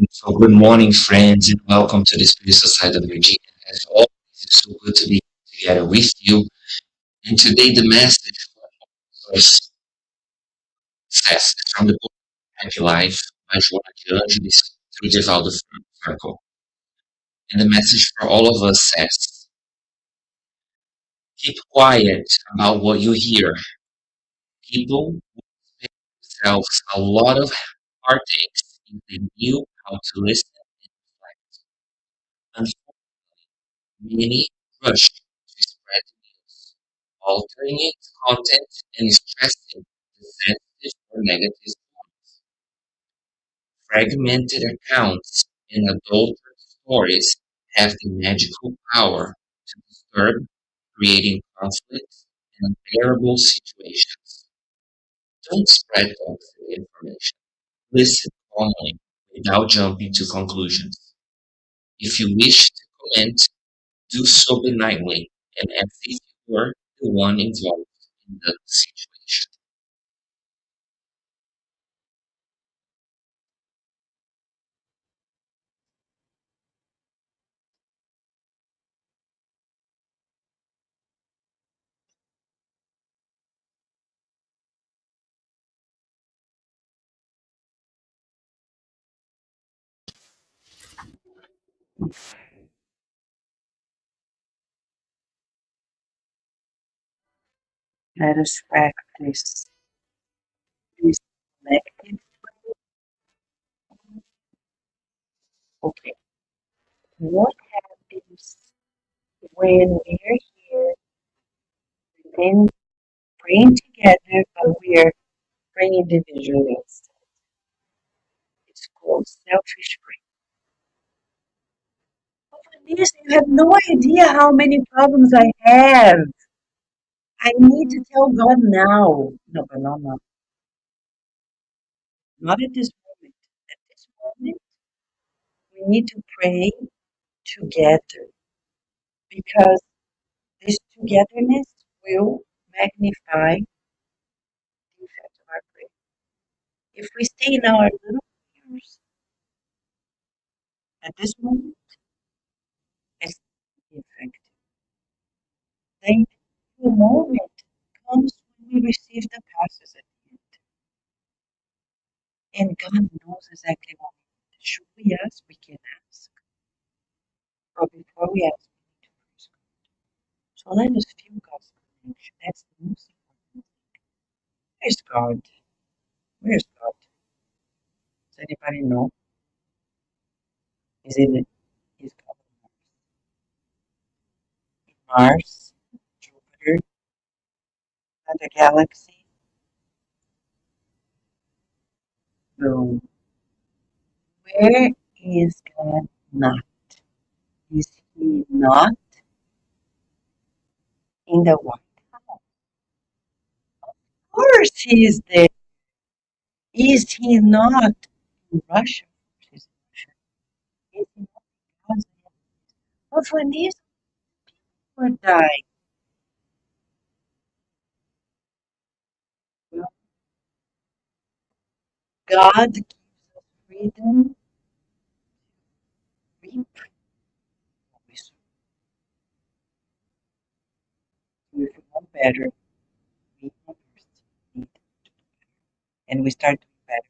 So good morning, friends, and welcome to the spiritual side of Virginia. As always, it's so good to be together with you. And today, the message for success is from the book Happy Life by Joana de Angelis through the Valdo Circle. And the message for all of us says, keep quiet about what you hear. People themselves a lot of heartaches if they knew how to listen and many rush to spread news, altering its content and stressing the sensitive or negative points. Fragmented accounts and adulterated stories have the magical power to disturb, creating conflicts and unbearable situations. Don't spread toxic information. Listen calmly without jumping to conclusions. If you wish to comment, do so benignly and as if you were the one involved in the situation. Let us practice this collective. Okay, what happens when we're here and praying together, but we're praying individually? It's called selfish prayer. But this, you have no idea how many problems I have. I need to tell God now. No, but not at this moment. At this moment, we need to pray together because this togetherness will magnify the effect of our prayer. If we stay in our little prayers at this moment, it's not effective. Then the moment comes when we receive the passes at the end. And God knows exactly what we need. Should we ask? We can ask. But before we ask, we need to praise God. So let us feel God's connection. That's the most important. Where's God? Where's God? Does anybody know? Is it is God in Mars, Jupiter, and the galaxy? No. Where is God not? Is he not in the White House? Of course he is there. Is he not in Russia? Is he not in Gaza? But when these people die, well, God gives us freedom to reap what we sow. So if we want better, we want first need to do better. And we start doing better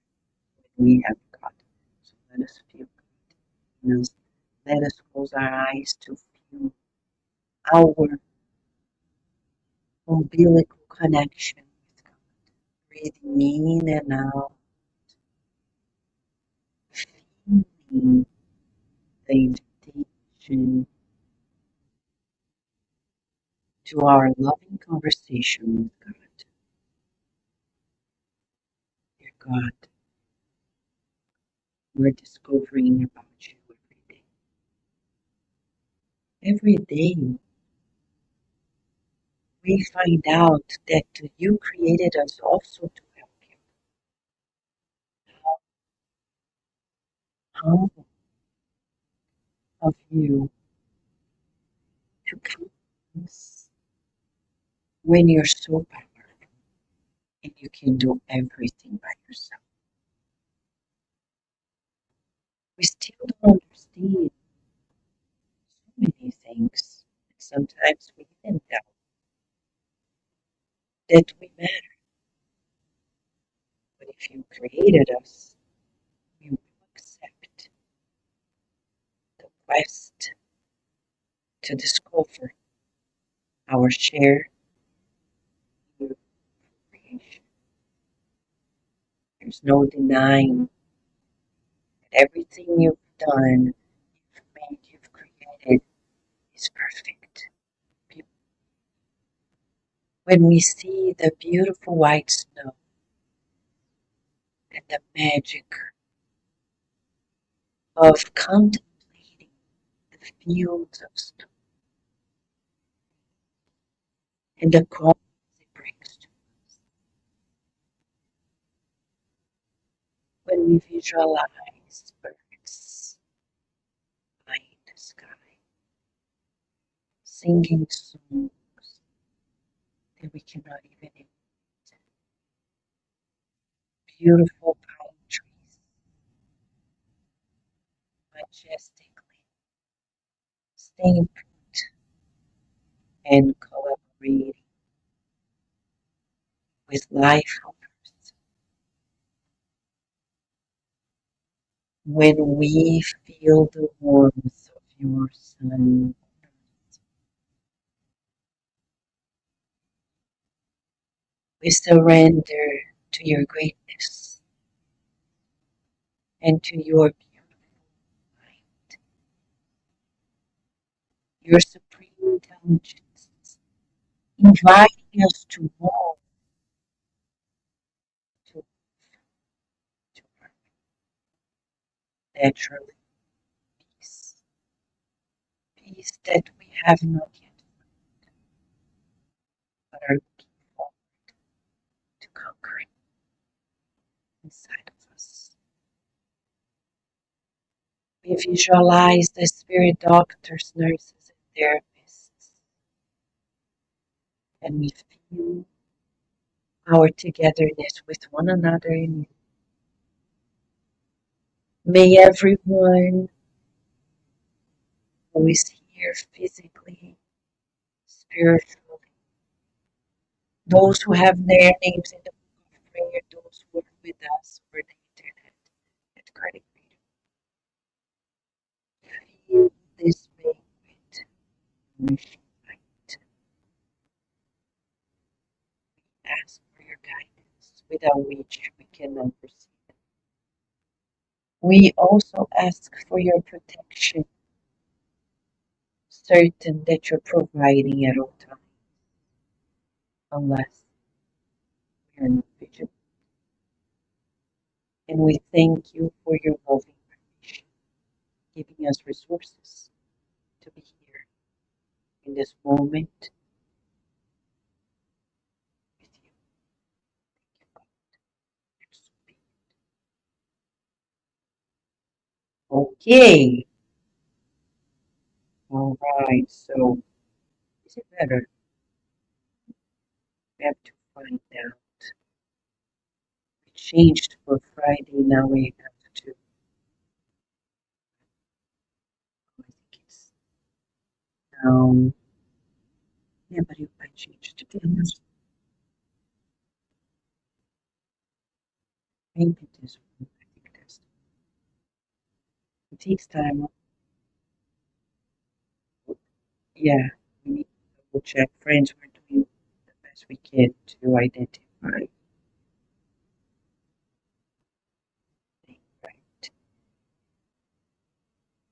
when we have God. So let us feel God in us. Let us close our eyes to feel our umbilical connection with God. Breathing in and out, feeling the invitation to our loving conversation with God. Dear God, we're discovering about you every day. Every day we find out that you created us also to help you. How of you to come to us when you're so powerful and you can do everything by yourself. We still don't understand so many things. Sometimes we even doubt that we matter. But if you created us, we will accept the quest to discover our share in creation. There's no denying that everything you've done, you've made, you've created is perfect. When we see the beautiful white snow and the magic of contemplating the fields of snow and the calm it brings to us, when we visualize birds flying in the sky, singing songs that we cannot even imagine, beautiful pine trees majestically staying put and collaborating with life on earth. When we feel the warmth of your sun, we surrender to your greatness and to your beautiful mind, your supreme intelligence, inviting us to more, to, to our natural peace, peace that we have not yet found, but are looking forward to conquering inside of us. We visualize the spirit doctors, nurses, and therapists, and we feel our togetherness with one another in you. May everyone who is here physically, spiritually, those who have their names in the book of prayer, those who are with us for the internet at Cardiff Freedom, feel this banquet nourishing light. Ask for your guidance, without which we cannot proceed. We also ask for your protection, certain that you're providing at all times, unless we are not vigilant. And we thank you for your loving permission, giving us resources to be here in this moment with you. Thank you, God. You're so big. Okay, all right. So, is it better? We have to find out. We changed for Friday. Now we have to. I think it's now. Yeah, but if I change to dinner, maybe this one. I think that's. It takes time. Yeah, we need to double check. Friends, we're doing the best we can to identify things, right?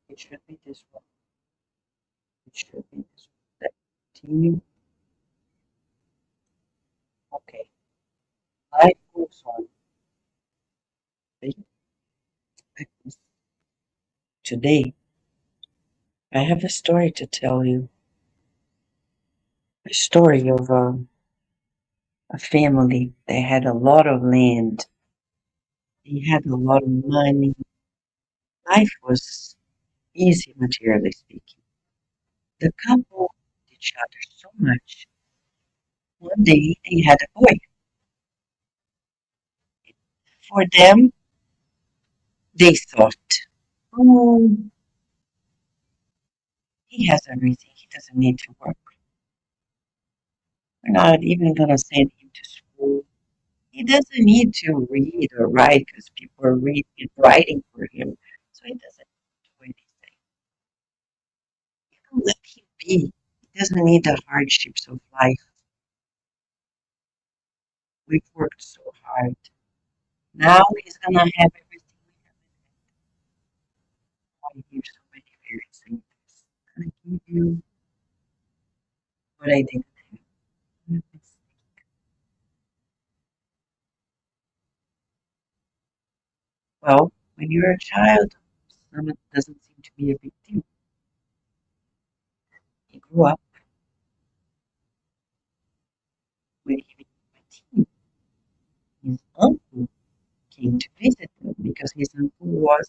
It should be this one. It should be this one. That continue. Okay. Life goes on. Right? Today, I have a story to tell you. A story of a family. They had a lot of land. They had a lot of money. Life was easy, materially speaking. The couple loved each other so much. One day, they had a boy. For them, they thought. Oh, he has everything. He doesn't need to work. We're not even going to send him to school. He doesn't need to read or write because people are reading and writing for him. So he doesn't do anything. You can let him be. He doesn't need the hardships of life. We've worked so hard. Now he's going to have everything we have. I hear so many parents saying this. I give you what I didn't have. Well, when you're a child, some it doesn't seem to be a big deal. He grew up when he became a teen. His uncle came to visit him because his uncle was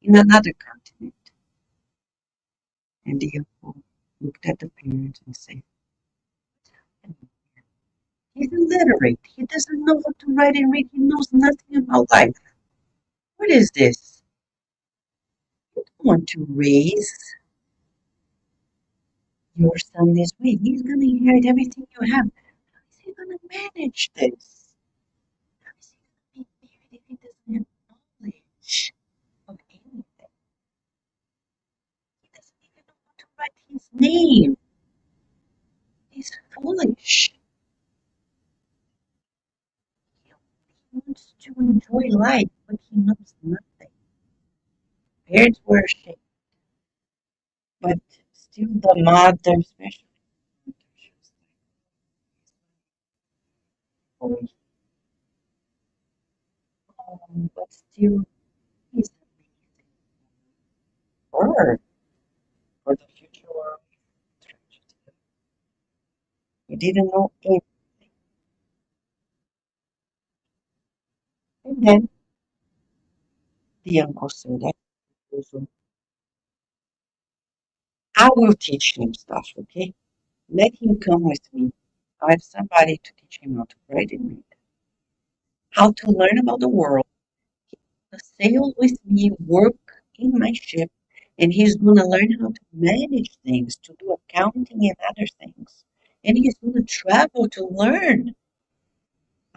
in another continent. And the uncle looked at the parents and said, he's illiterate. He doesn't know how to write and read. He knows nothing about life. What is this? You don't want to raise your son this way. He's going to inherit everything you have. How is he going to manage this? How is he going to be married if he doesn't have knowledge of anything? He doesn't even know how to write his name. He's foolish. He wants to enjoy life, but he knows nothing. Parents were ashamed, but still the mother, especially the mother, she was like, but still, he's amazing for her, for the future world. He didn't know anything. And then the uncle said, I will teach him stuff, okay? Let him come with me. I have somebody to teach him how to write and read, how to learn about the world, to sail with me, work in my ship, and he's going to learn how to manage things, to do accounting and other things. And he's going to travel to learn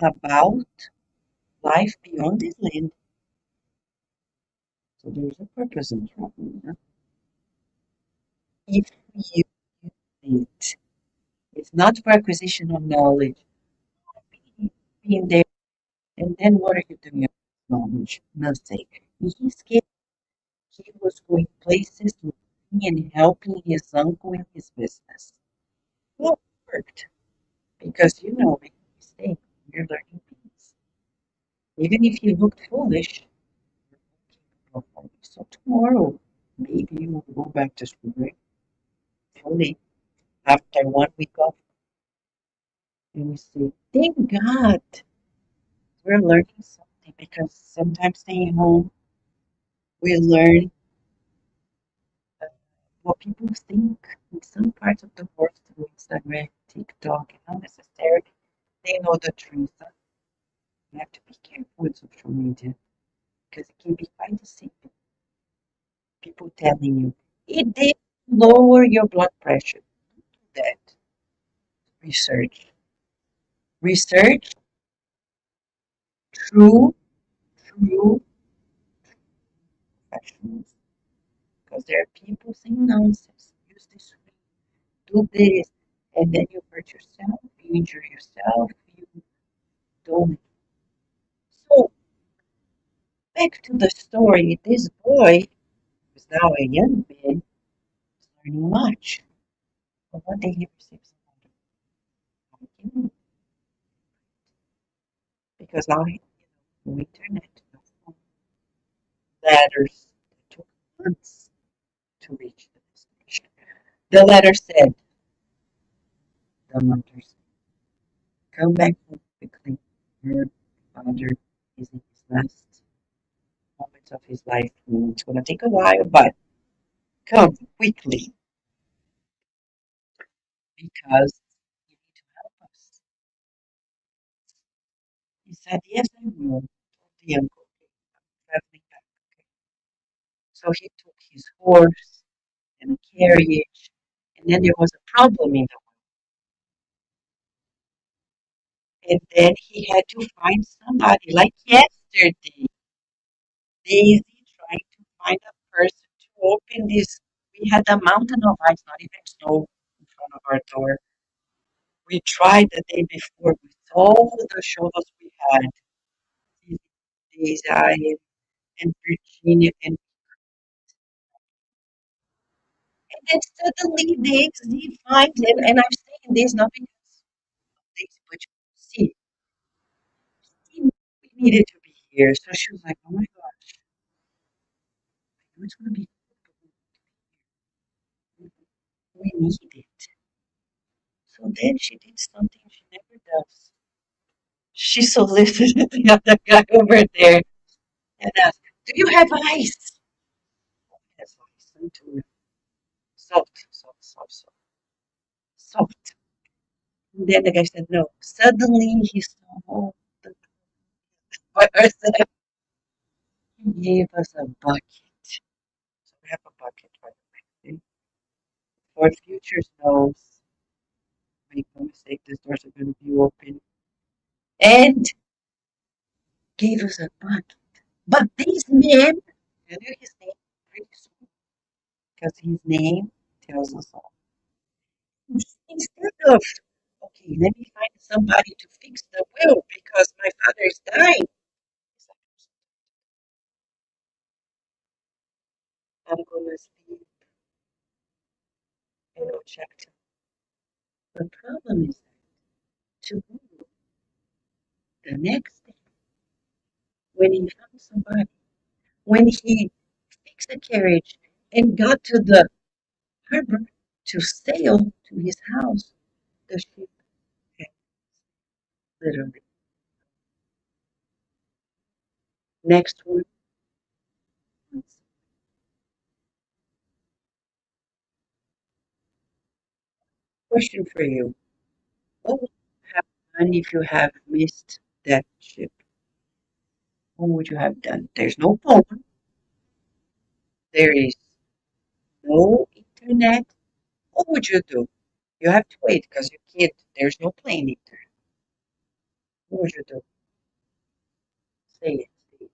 about life beyond this land. So there's a purpose in traveling. Huh? If you use it, it's not for acquisition of knowledge. Being there, and then what are you doing with knowledge? Nothing. In his case, he was going places, learning and helping his uncle in his business. Well, it worked because make a mistake. You're learning things. Even if you looked foolish, you're okay. So tomorrow, maybe you will go back to school, right? Fully after 1 week off, and we say, thank God we're learning something because sometimes staying home, we learn what people think in some parts of the world through Instagram, TikTok, and not necessarily they know the truth. You have to be careful with social media because it can be quite deceiving. People telling you it did lower your blood pressure. That research, research, true, true professionals. Because there are people saying nonsense. Use this way, do this, and then you hurt yourself, you injure yourself, you don't. So back to the story. This boy, who's now a young man, is learning much. But one day he receives a letter because now no internet, no phone, letters that took months to reach the destination. The letter said, the mother said, come back home quickly. Your father is in his last moments of his life. It's going to take a while, but come quickly because you need to help us. He said, yes, I will. Told the uncle, okay, I'm traveling back. Okay. So he took his horse and a carriage, and then there was a problem in the way. And then he had to find somebody, like yesterday, Daisy trying to find a person to open this. We had a mountain of ice, not even snow, in front of our door. We tried the day before with all the shovels we had, Daisy and Virginia, and then suddenly Daisy finds him, and I'm saying this not because Daisy, but you see, he needed to be here. So she was like, oh my gosh, I know it's going to be good, but we need it. So then she did something she never does. She solicited the other guy over there and asked, do you have ice? Yes, ice. And to salt, salt, salt, salt, salt. And then the guy said no. Suddenly he saw the person. He gave us a bucket. So we have a bucket, by the way. For future snows, make no mistake, the doors are going to be open. And gave us a bucket. But this man, I knew his name pretty soon because his name tells us all. Instead of, okay, let me find somebody to fix the wheel because my father is dying. He's like, I'm going to sleep and I'll check too. The problem is to the next day when he found somebody, when he fixed the carriage and got to the harbor to sail to his house, the ship had literally. Next one. Question for you. What would you have done if you have missed that ship? What would you have done? There's no phone. There is no internet. What would you do? You have to wait because you can't. There's no plane either. What would you do? Say it. Say it.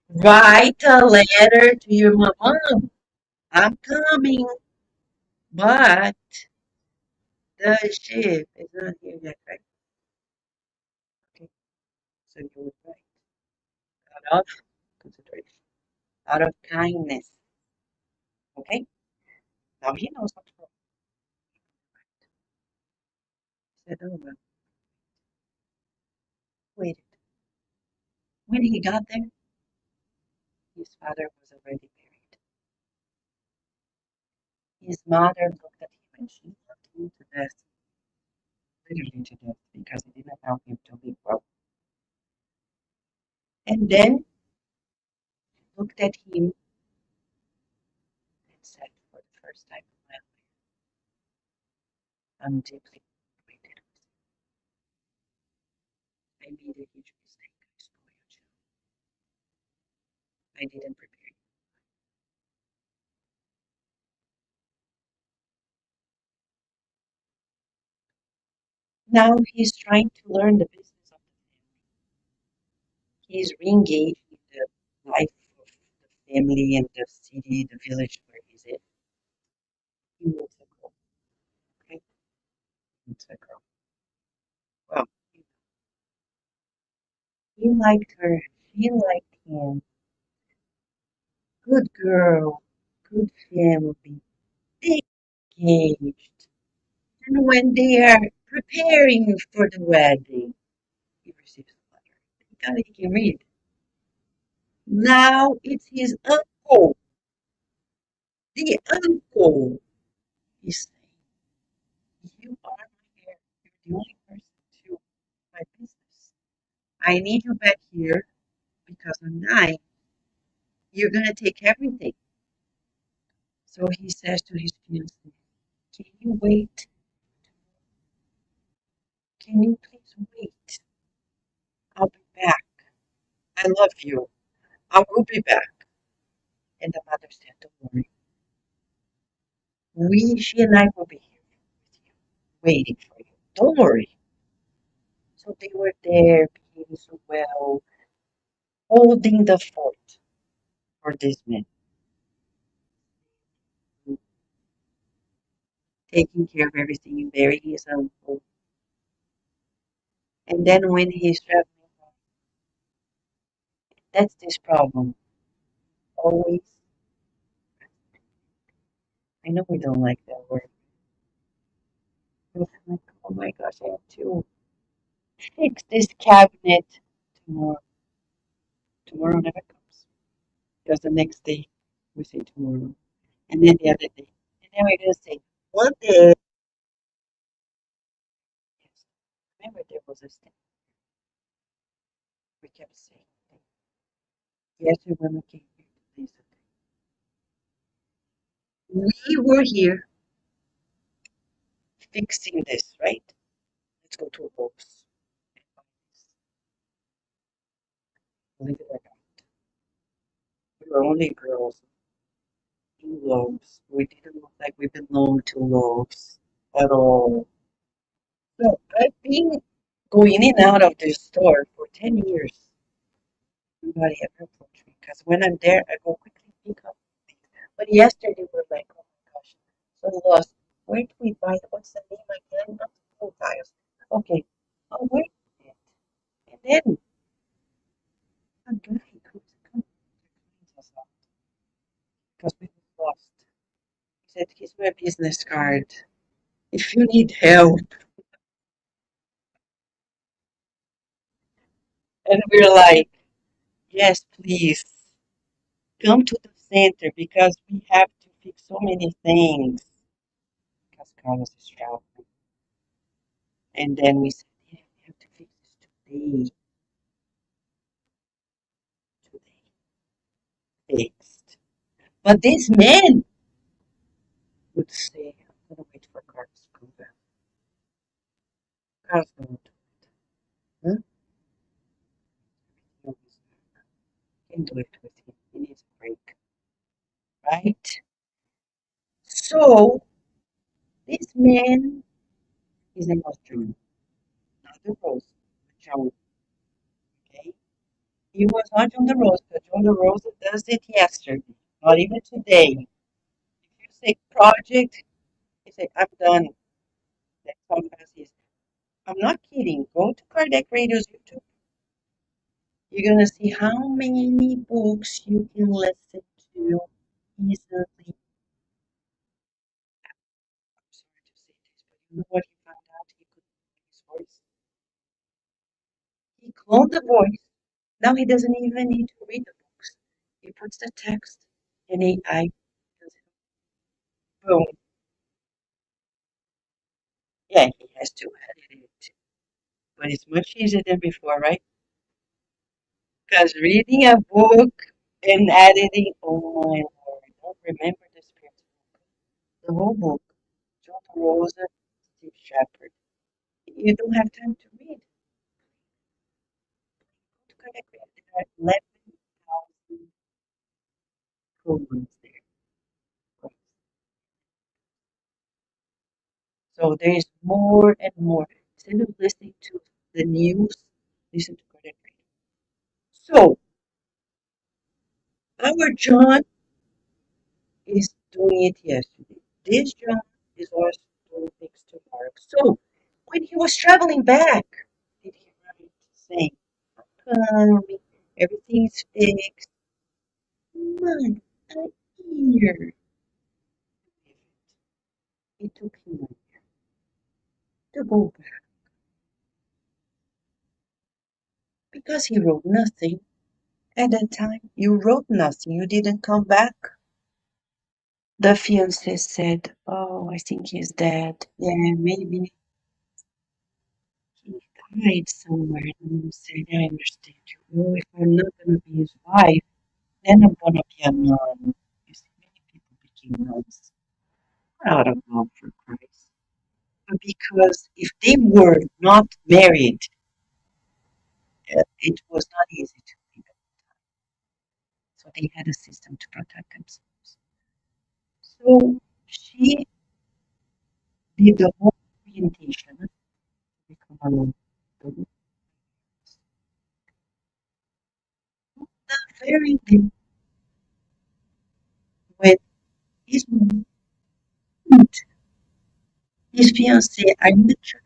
Write a letter to your mom. I'm coming, but the ship is not here yet, right? Okay, so you would write out of consideration, out of kindness. Okay, now he knows what's wrong. He said, oh, well, wait. When he got there, his father was already married. His mother looked at him and she loved him to death, literally to death, because he didn't allow him to live well. And then looked at him and said, for the first time in my life, I'm deeply acquainted with you. I made a huge mistake. I spoiled you. I didn't prepare you. Now he's trying to learn the business of the family. He's re-engaged in the life of the family and the city, the village where he's in. He meets a girl. Okay, he meets a girl. Well, he liked her. She liked him. Good girl. Good family. They engaged. And when they are preparing for the wedding, he receives a letter. Thank God he can read. Now it's his uncle. The uncle. He's saying, you are my heir. You're the only person to my business. I need you back here because I'm dying. You're going to take everything. So he says to his fiancée, can you wait? Can you please wait? I'll be back. I love you. I will be back. And the mother said, don't worry. She and I will be here with you, waiting for you. Don't worry. So they were there, behaving so well, holding the fort for this man, taking care of everything and burying his uncle. And then when he's traveling, that's this problem. Always, I know we don't like that word, but I'm like, oh my gosh, I have to fix this cabinet tomorrow. Tomorrow never comes. Because the next day we say tomorrow. And then the other day. And then we're going to say, one day. Yes. Remember, there was a thing we kept saying. Yesterday when we came here to visit, we were here fixing this, right? Let's go to a box and buy this. Believe it or not, we were only girls in loaves. We didn't look like we belonged to loaves at all. So I've been going in and out of this store for 10 years. Nobody ever approached me because when I'm there, I go quickly pick up things. But yesterday we're like, oh my gosh, so lost. Where do we buy? What's the name again? Not full tiles. Okay. Oh, where is it? And then a guy comes us out because we were lost. He said, "Here's my business card. If you need help," and we're like, "Yes, please come to the center because we have to fix so many things." Because Carlos is traveling. And then we said, yeah, we have to fix this today. Today. Fixed. But this man would say, I'm going to wait for Carlos to come back. Carlos going to do it. Huh? No, he's not. Can't do it with him. He needs a break. Right? So, this man, his name was John. Not the Rose, but John. Okay? He was not John the Rose, but John the Rose does it yesterday. Not even today. If you say project, he said, I'm done. That's how fast he is. I'm not kidding. Go to Cardiac Radio's YouTube. You're gonna see how many books you can listen to easily. I'm sorry to say this, but you know what he found out? He could make his voice. He cloned the voice. Now he doesn't even need to read the books. He puts the text and AI does it. Boom. Yeah, he has to edit it. But it's much easier than before, right? Because reading a book and editing, oh my lord, I don't remember the spirit. The whole book, John Rosa, Steve Shepard. You don't have time to read. To connect with, there are 11,000 programs there. So there is more and more. Instead of listening to the news, listen to Connect Radio. So our John is doing it yesterday. This John is also doing things tomorrow. So when he was traveling back, did he write saying, coming, everything's fixed? Man, a year. It took him a year to go back because he wrote nothing. At that time, you wrote nothing. You didn't come back. The fiancé said, oh, I think he's dead. Yeah, maybe he died somewhere. And I said, I understand you. Oh, if I'm not going to be his wife, then I'm going to be a nun. You see, many people became nuns out of love for Christ. But because if they were not married, it was not easy to leave it. So they had a system to protect themselves. So she did the whole orientation to become a lawyer. The very day when his mom and his fiancée are in the church,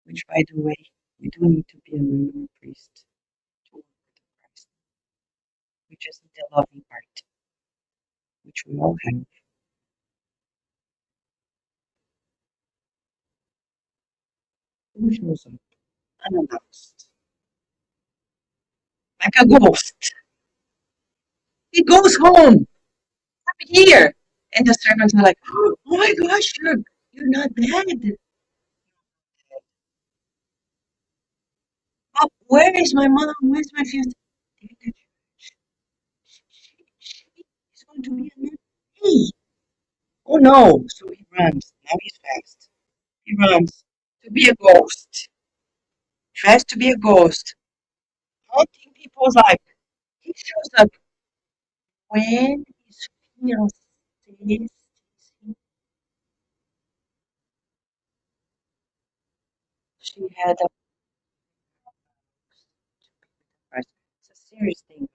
which, by the way, you don't need to be a nun or a priest to work with Christ. We just need a loving heart, which we all have. Who shows up unannounced, like a ghost? He goes home. I'm here. And the servants are like, oh my gosh, you're not dead. Oh, where is my mom? Where's my fiance? They're in the church. She is going to be a nun. Hey, oh no. So he runs. Now he's fast. He runs to be a ghost. Tries to be a ghost. Haunting people's life. He shows up when his fiancée she had a it's a serious thing.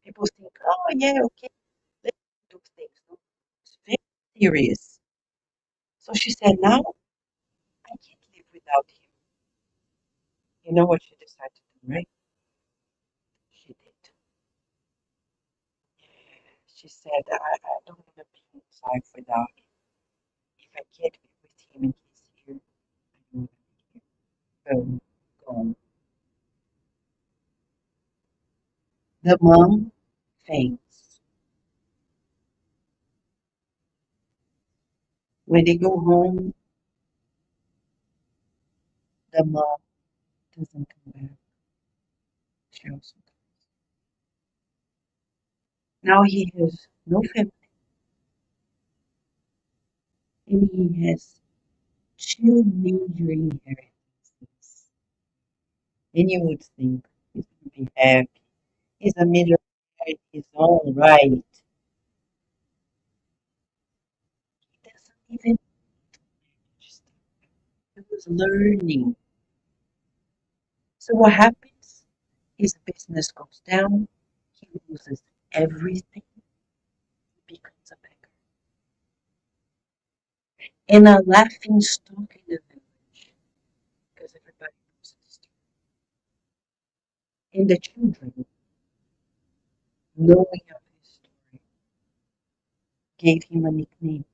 People think, oh yeah, okay, let's do things. No, it's very serious. So she said, now I can't live without him. You know what she decided to do, right? She did. She said, I don't want to be in his life without him. If I can't be with him and he's here, I don't want to be here. Boom, gone. The mom faints. When they go home, the mom doesn't come back. She also dies. Now he has no family and he has two major inheritances. And you would think he's going to be happy. He's a major in his own right. He doesn't even manage stuff. He was learning. So what happens? His business goes down. He loses everything. Becomes a beggar. And a laughing stock in the village. Because everybody knows the story. And the children, knowing of his story, gave him a nickname.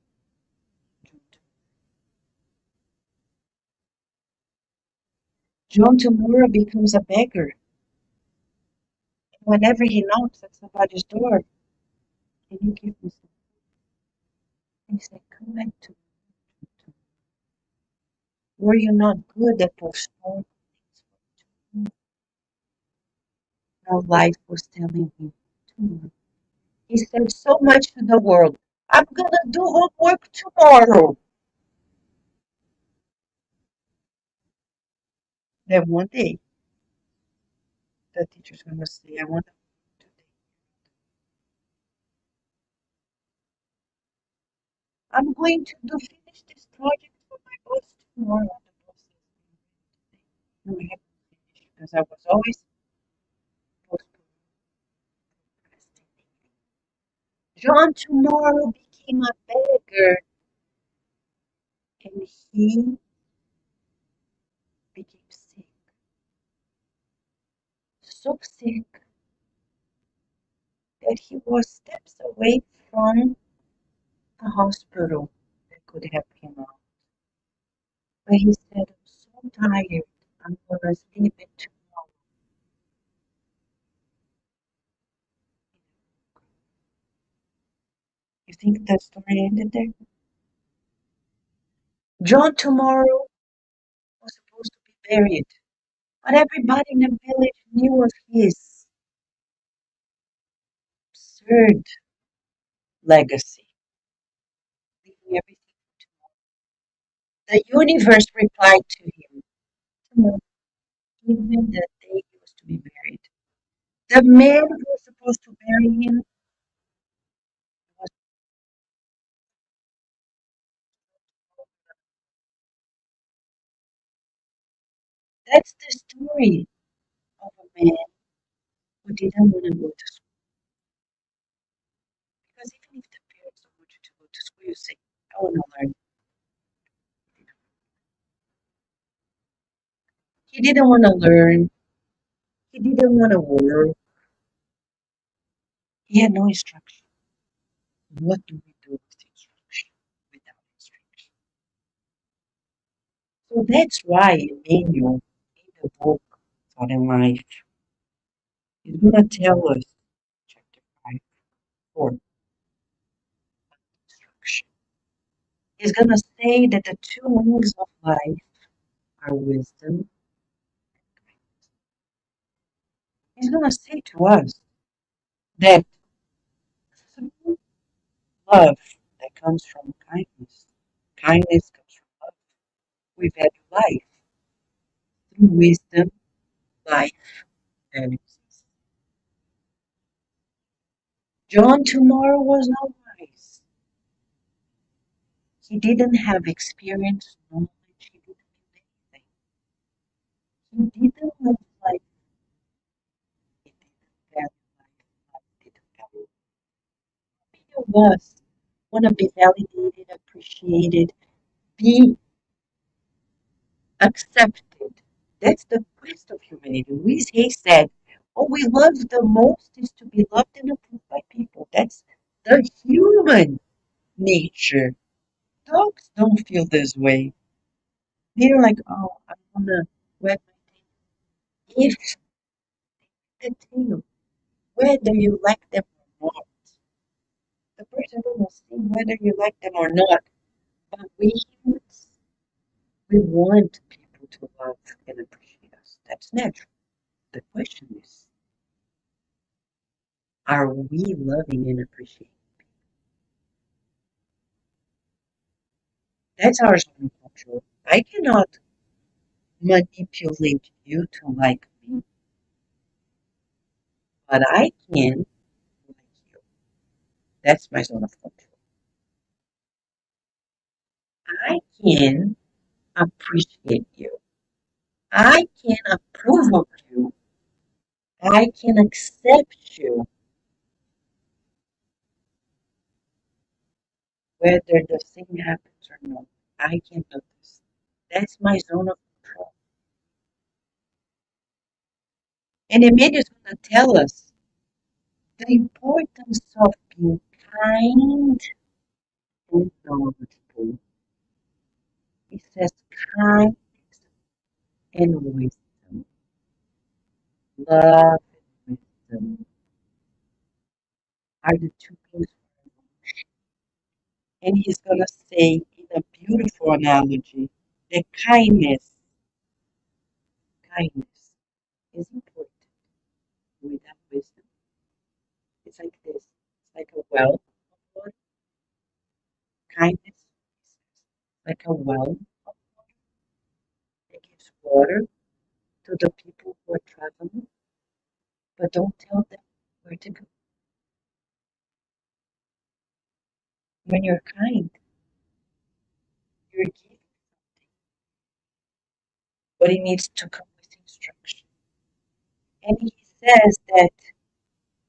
John tomorrow becomes a beggar. And whenever he knocks at somebody's door, can you give me some? He said, come back to me. Were you not good at postponing things? Now life was telling him, tomorrow. He said so much to the world. I'm gonna do homework tomorrow. Then one day, the teacher's gonna say, I want to today. I'm going to do finish this project for my boss tomorrow. The boss says, no, I have to finish because I was always postponing. John tomorrow became a beggar and he became sick. So sick that he was steps away from a hospital that could help him out. But he said, I'm so tired. I'm gonna sleep it tomorrow. You think that story ended there? John tomorrow was supposed to be buried, but everybody in the village knew of his absurd legacy, leaving everything to tomorrow. The universe replied to him, "Come on, give me the day he was to be buried." The man who was supposed to bury him was that's the story of a man who didn't want to go to school. Because even if the parents don't want you to go to school, you say, I want to learn. He didn't want to learn. He didn't want to work. He had no instruction. What do we do with instruction without instruction? So that's why Emmanuel in the book Thought in Life is going to tell us, chapter 5, 4, instruction. He's going to say that the two wings of life are wisdom. He's going to say to us that through love that comes from kindness, kindness comes from love. We value life. Through wisdom, life values us. John tomorrow was not wise. He didn't have experience, knowledge, he didn't do anything. He didn't love life, he didn't value life, life didn't value him. Many of us want to be validated, appreciated, be accepted. That's the quest of humanity. Louise Hay said, what we love the most is to be loved and approved by people. That's the human nature. Dogs don't feel this way. They're like, oh, I want to wag my tail. If the tail, whether you like them or not, the person will see whether you like them or not. But we humans, we want people to love and appreciate us. That's natural. The question is, are we loving and appreciating? That's our zone of control. I cannot manipulate you to like me, but I can like you. That's my zone of control. I can appreciate you. I can approve of you. I can accept you, whether the thing happens or not. I can do this. That's my zone of control. And Emmanuel is going to tell us the importance of being kind and knowledgeable. He says kindness and wisdom, love and wisdom are the two things. And he's going to say in a beautiful analogy that kindness is important without wisdom. It's like this. It's like a well of water. Kindness is like a well of water that gives water to the people who are traveling, but don't tell them where to go. When you're kind, you're giving, but it needs to come with instruction. And he says that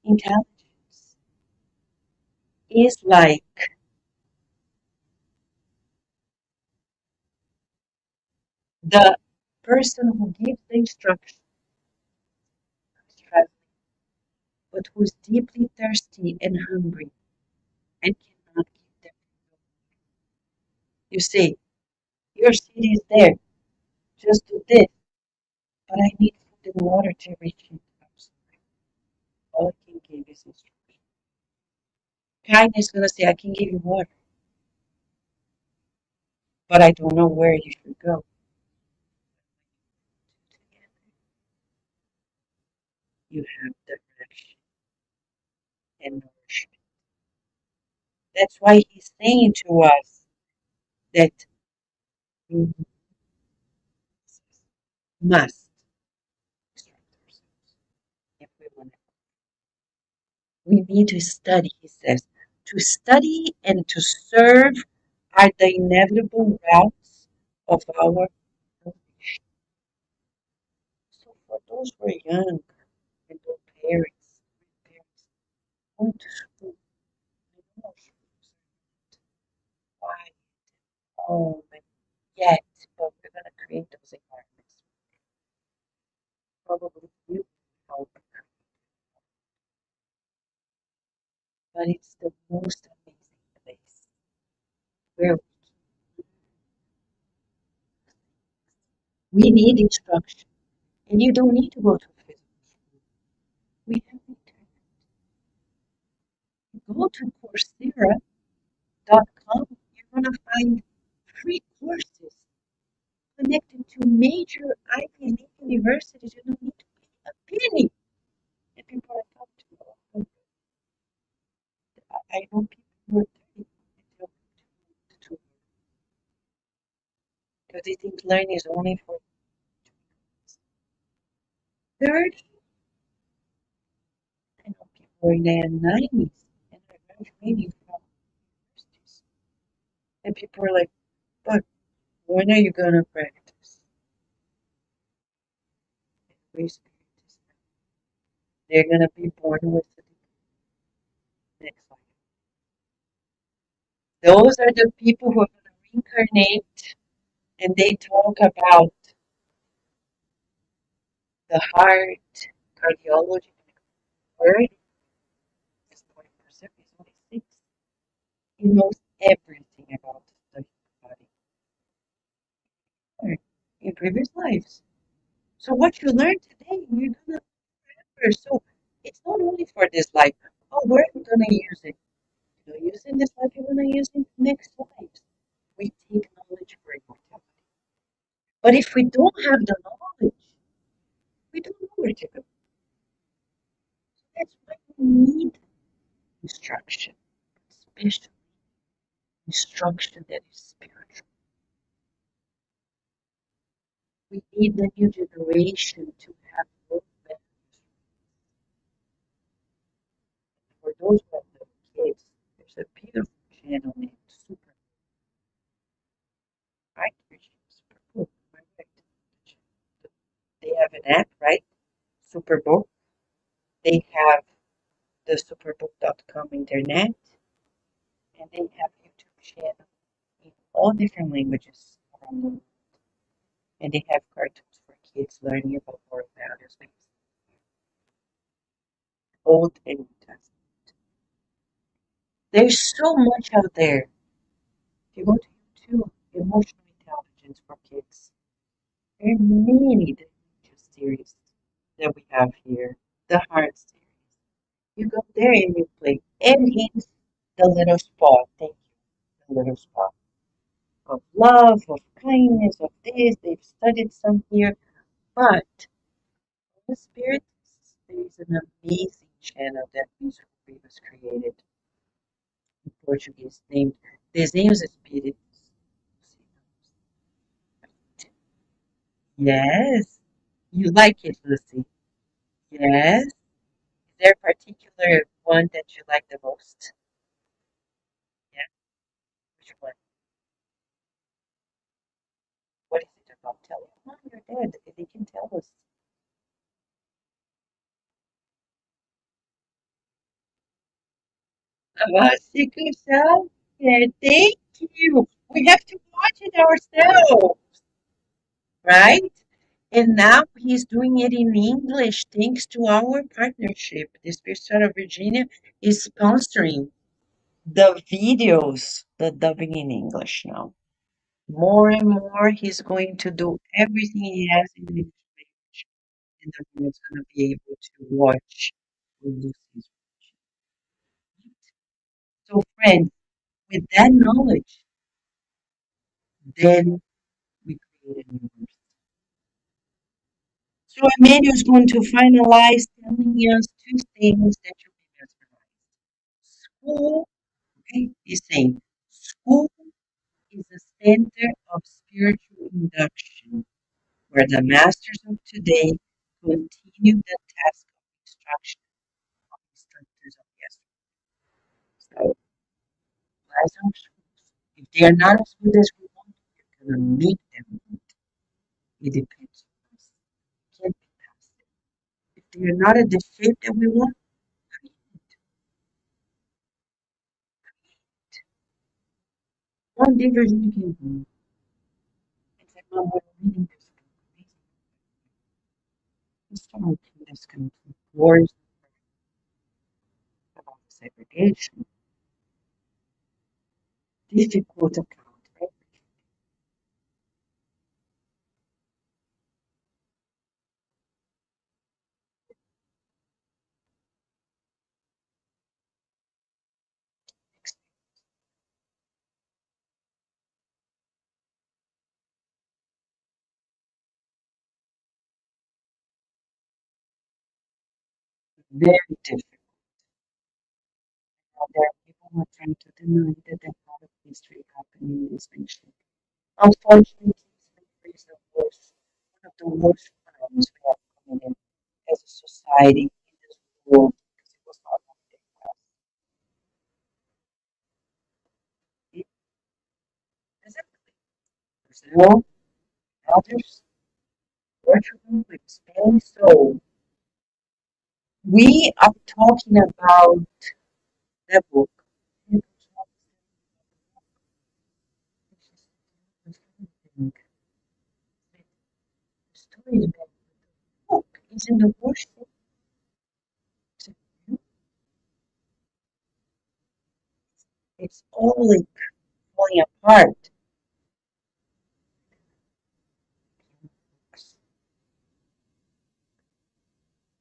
intelligence is like the person who gives the instruction, who's traveling, but who's deeply thirsty and hungry and cannot give them. You say, your city is there, just do this, but I need food and water to reach it. I'm sorry. All I can give is instruction. Kindness is going to say, I can give you water, but I don't know where you should go. You have direction and nourishment. That's why he's saying to us that we must instruct ourselves if we want to. We need to study, he says. To study and to serve are the inevitable routes of our salvation. So for those who are young and no parents, grandparents, going to school, I know schools are quiet, home, and yet, but we're going to create those environments. Probably you help, but it's the most amazing place where we need instruction. And you don't need to go to physical school. We have internet. Go to Coursera.com. You're going to find free courses connected to major Ivy League universities. You don't need to pay a penny. And people are talking to me. I know people who are 30 and tell me to because they think learning is only for 30. I know people in their 90s and are graduating from universities. And people are like, but when are you going to practice? They're going to be born with the next slide. Those are the people who are going to reincarnate and they talk about the heart, cardiology, where is 20%, is only 6. He knows everything about the body in previous lives. So what you learn today, you're gonna remember. So it's not only for this life. Oh, where are you gonna use it? You don't use it in this life, you're gonna use it in the next life. We take knowledge for immortality. But if we don't have the knowledge, we don't know where to go. That's why we need instruction, especially instruction that is spiritual. We need the new generation to have more values. For those who have little kids, there's a beautiful channel named Super. I Super Book. Right? They have an app, right? Superbook. They have the superbook.com internet, and they have YouTube channel in all different languages around the world. And they have cartoons for kids learning about moral values, Old and New Testament. There's so much out there. If you go to YouTube, emotional intelligence for kids, there are many different series that we have here. The Heart series. You go there and you play. And it's the little spot. Thank you. The little spot of love, of kindness, of this. They've studied some here. But the spirit, there is an amazing channel that Mr. was created in Portuguese named Desenhos Espíritos. Yes. You like it, Lucy? Yes. Is there a particular one that you like the most? Yeah. Which one? What is it about? Tell me. Oh, you're dead. They can tell us. Vasco, thank you. We have to watch it ourselves, right? And now he's doing it in English thanks to our partnership. The Spirit Star of Virginia is sponsoring the videos, the dubbing in English now. More and more, he's going to do everything he has in English language, and the world's going to be able to watch Lucy's. So, friends, with that knowledge, then we create a new verse. So Emmanuel is going to finalize telling us 2 things that you'll be mesmerized. School, okay, he's saying school is a center of spiritual induction, where the masters of today continue the task of instruction of instructors of yesterday. So, as our schools, if they are not as good as we want, we're going to make them good. It depends on us. We can't be passive. If they are not at the shape that we want, create one day Virginia came home and said, Mom, we're reading this book. Amazing. We started reading this kind of wars about segregation, difficult account, right? Very difficult. Now, there are people who are trying to deny that the part of history happening in this nation. Unfortunately, slavery is the worst, one of the worst crimes we have committed as a society in this world because it was not only the exactly Brazil, others, Portugal, with Spain. So we are talking about the book. The story is about the book is in the worship. It's all like falling apart.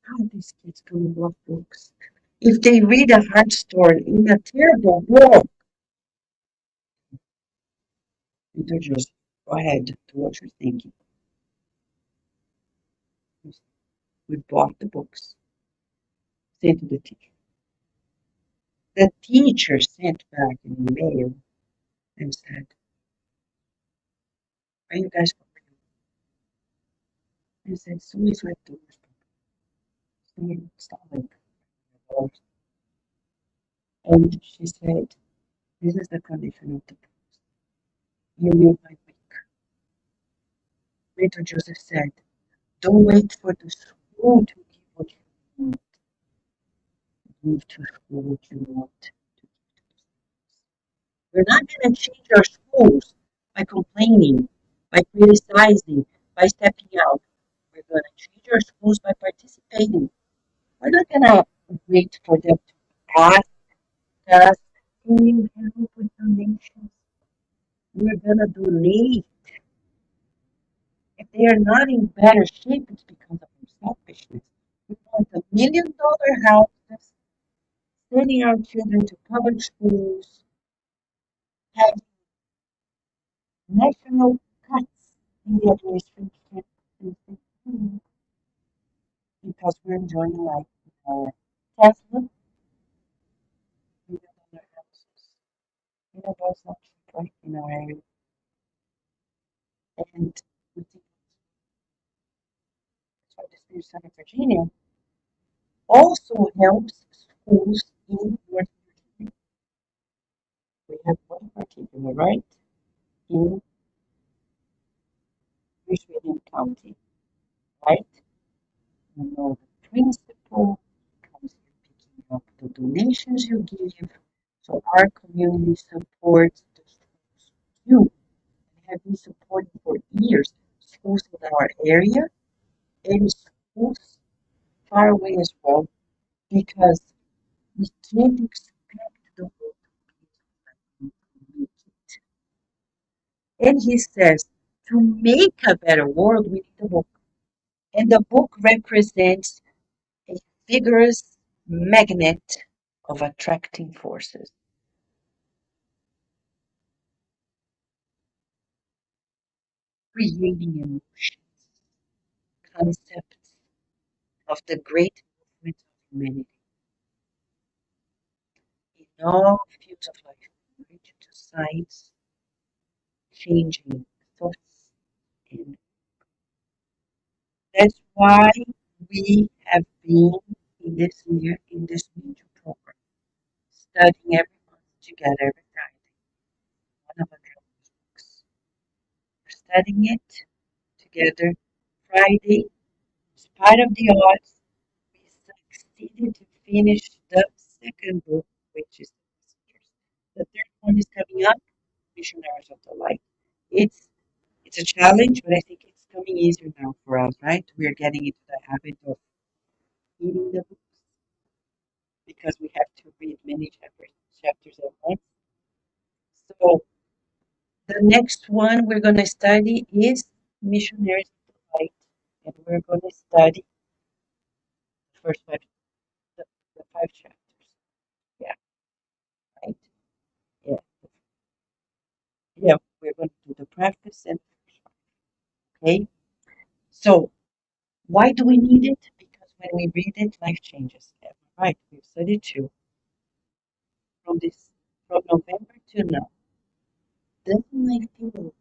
How are these kids gonna love books? If they read a hard story in a terrible book, they're just go ahead, do what you're thinking. We bought the books, sent to the teacher. The teacher sent back an email and said, are you guys for real? I said, somebody's right doors. Somebody stop it. And she said, this is the condition of the books. You will by week. Later Joseph said, don't wait for the school to give what you want. Give to school what you want. We're not going to change our schools by complaining, by criticizing, by stepping out. We're going to change our schools by participating. We're not going to wait for them to ask us, can you help with donations? We're going to donate. If they are not in better shape, it's because of their selfishness. We want $1 million houses, sending our children to public schools, having national cuts in the administration, because we're enjoying life with our Tesla, $1 million houses. You know, that's not cheap, right, in our area. And we think that's why the Spirit Center Virginia also helps schools in North Virginia. We have one particular, right, in Richmond County, right? You know the principal comes here picking up the donations you give. So our community supports the schools. You have been supporting for years schools in our area and schools far away as well because we can't expect the world to make it. And he says, to make a better world, we need a book. And the book represents a vigorous magnet of attracting forces, creating emotions, concepts of the great movement of humanity in all fields of life, from religion to science, changing thoughts. And that's why we have been in this year in this major program, studying every month together every Friday, one of our books. We're studying it together Friday. In spite of the odds, we succeeded to finish the second book, which is the Messengers. The third one is coming up, Missionaries of the Light. It's it's a challenge, but I think it's coming easier now for us, right? We're getting into the habit of reading the books because we have to read many chapters at once. So the next one we're going to study is Missionaries of the Light, and we're going to study the first the, the five chapters. Yeah, right. Yeah, yeah. We're going to do the practice and okay. So why do we need it? Because when we read it, life changes. Yeah, right. We've studied too from this from November to now. Doesn't life feel a little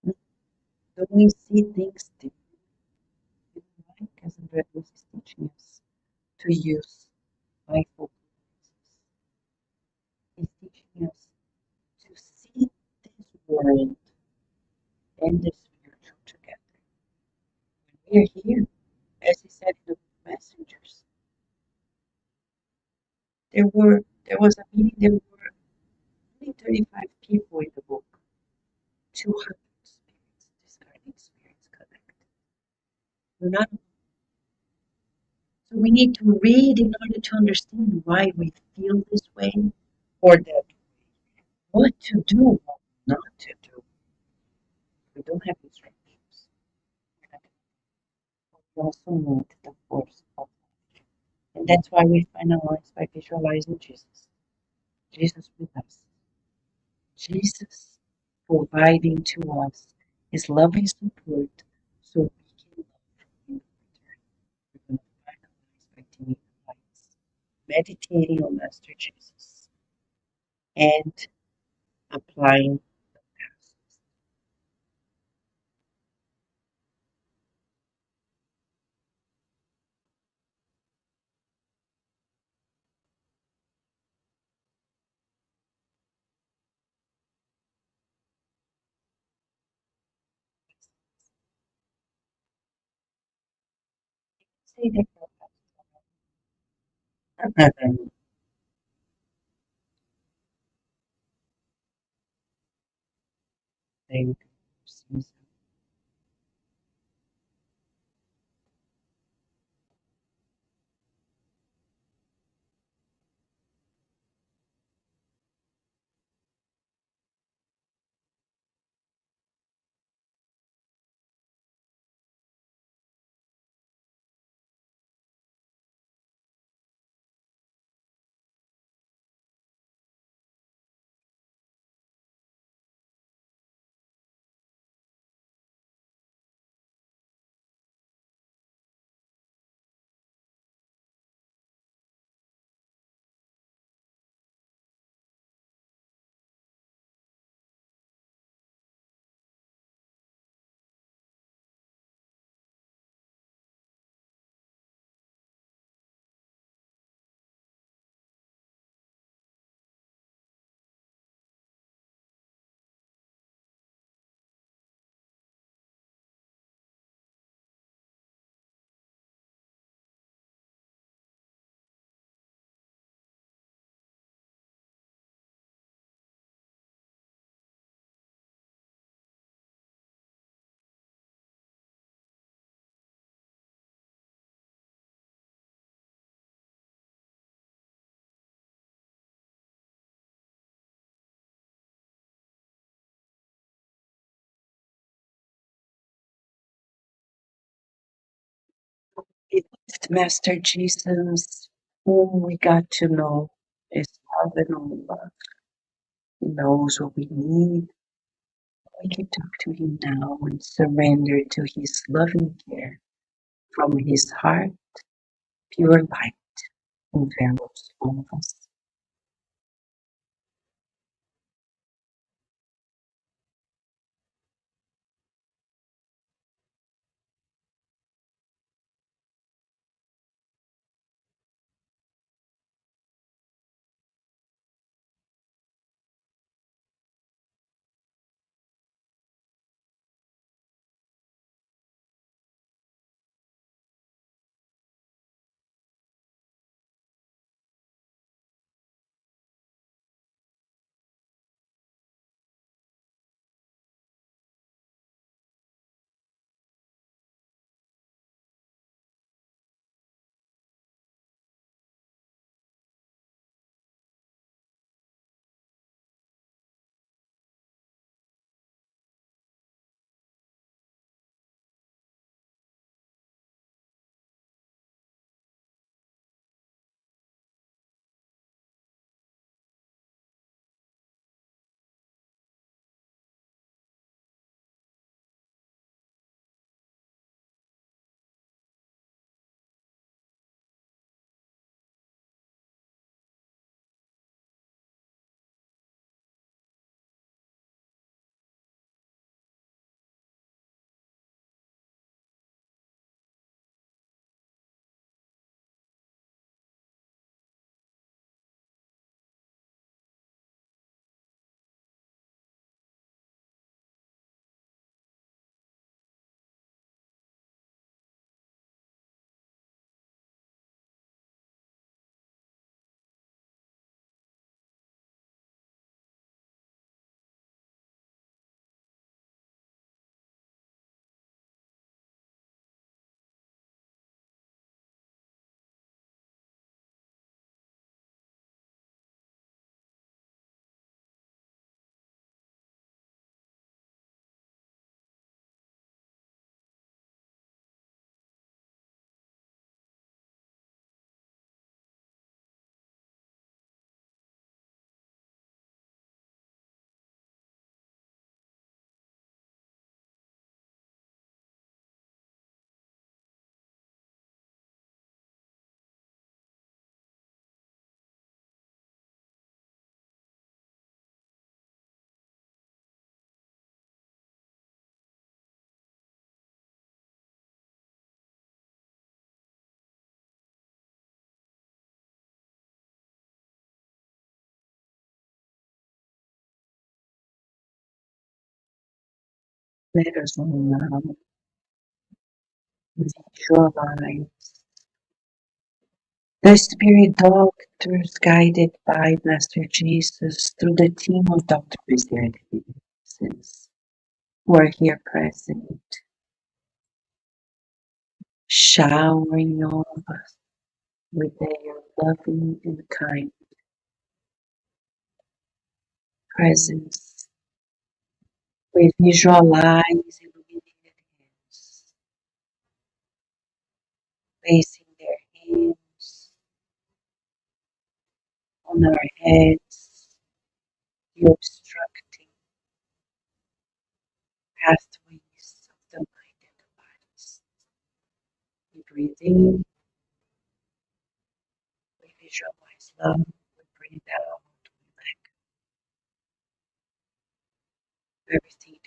different? Don't we see things differently? Right? Because Andrea was teaching us to use mindful practices. He's teaching us to see this world and the spiritual together. When we're here, as he said in the messengers, there was a meeting, there were only 35 people in the book, 200 spirits, discarding spirits connected. We're not, so we need to read in order to understand why we feel this way or that what to do, what not to do. We don't have instructions. We also need the force of life. And that's why we find our lives by visualizing Jesus. Jesus with us. Jesus providing to us his loving support so we can love in return. We're going to find our lives by doing the lights, meditating on Master Jesus, and applying the past. Say that for us. Thank you. It's Master Jesus, whom we got to know, is love and only love. He knows what we need. We can talk to him now and surrender to his loving care. From his heart, pure light envelops all of us. Let us now visualize the spirit doctors guided by Master Jesus through the team of Dr. Misericordias who are here present, showering all of us with their loving and kind presence. We visualize illuminated hands, placing their hands on our heads, the obstructing pathways of the mind and the bodies. We breathe in, we visualize love, we breathe out, we let everything.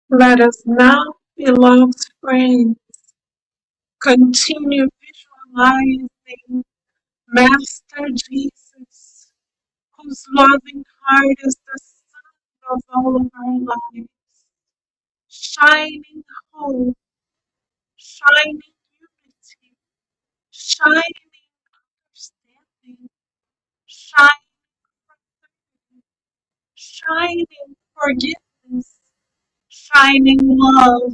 Let us now, beloved friends, continue visualizing Master Jesus, whose loving heart is the sun of all of our lives, shining hope, shining unity, shining understanding, shining fraternity, shining forgiveness, shining love,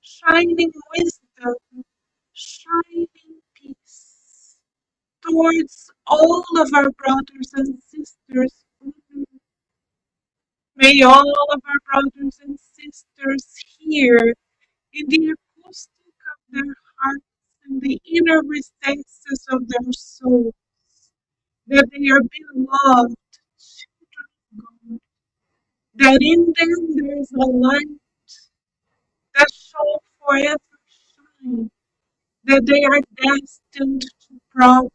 shining wisdom, shining peace towards all of our brothers and sisters. May all of our brothers and sisters hear in the acoustic of their hearts and the inner recesses of their souls that they are beloved children of God, that in them there is a light that shall forever shine, that they are destined to progress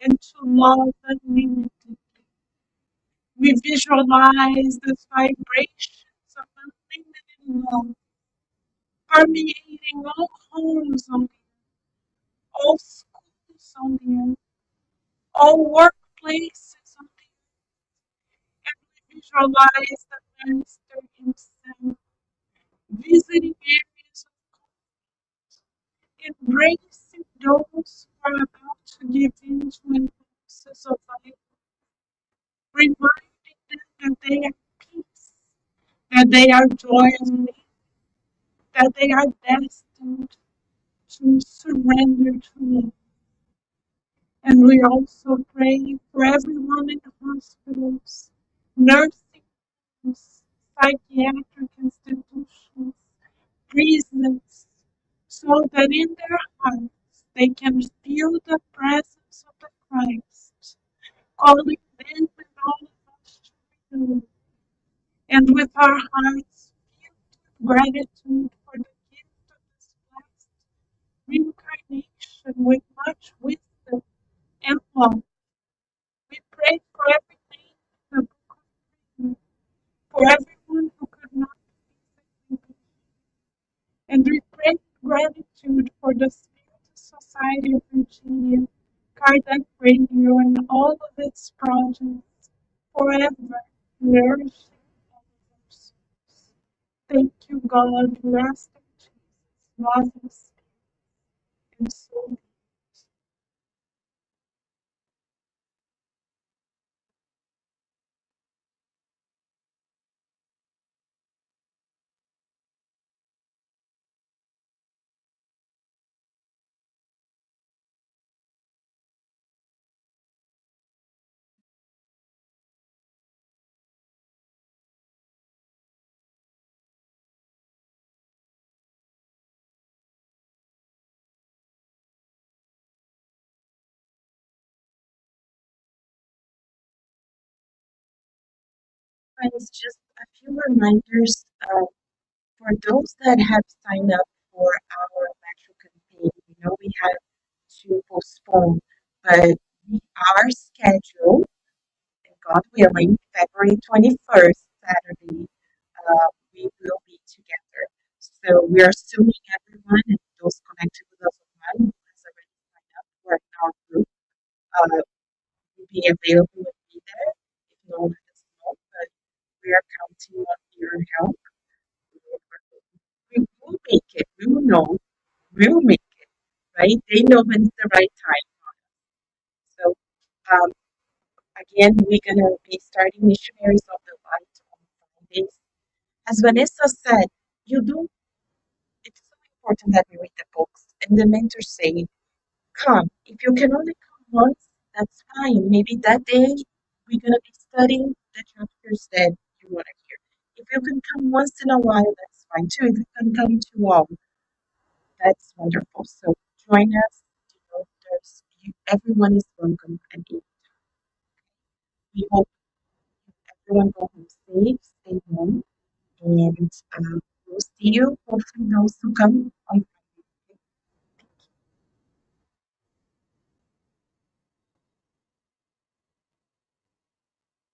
and to love unlimitedly. We visualize the vibrations of unlimited love permeating all homes on the earth, all schools on the earth, All workplaces on the visualize the Master himself, visiting areas of embracing those who are about to give in to impulses of life, reminding them that they are peace, that they are joy and that they are destined to surrender to me. And we also pray for everyone in the hospitals, nursing homes, psychiatric institutions, prisons, so that in their hearts they can feel the presence of the Christ, calling them and all of us to renew. And with our hearts filled with gratitude for the gift of this blessed reincarnation with much wisdom and love, we pray for every name in the book of Life, for everyone who could not physically be, and we pray gratitude for the Spirit Society of Virginia, Kardec Radio, and all of its projects, forever nourishing all of our souls. Thank you, God, Master Jesus, Mother, Spirit, and Soul. Friends, just a few reminders for those that have signed up for our electro campaign. We know we had to postpone, but we are scheduled, and God willing, February 21st, Saturday, we will be together. So we are assuming everyone and those connected with us online who has already signed up for our group will be available and be there. If not, let us know. But we are counting on your help. We will make it. We will know. We will make it. Right? They know when it's the right time. So um, again, we're gonna be starting missionaries of the light on Fridays. As Vanessa said, you do. It's so important that we read the books. And the mentors say, come. If you can only come once, that's fine. Maybe that day we're gonna be studying the chapters that you want to hear. If you can come once in a while, that's fine too. If you can come to all, that's wonderful. So join us. Everyone is welcome, and we hope everyone go home safe, stay home, and we'll see you. Hopefully, those who come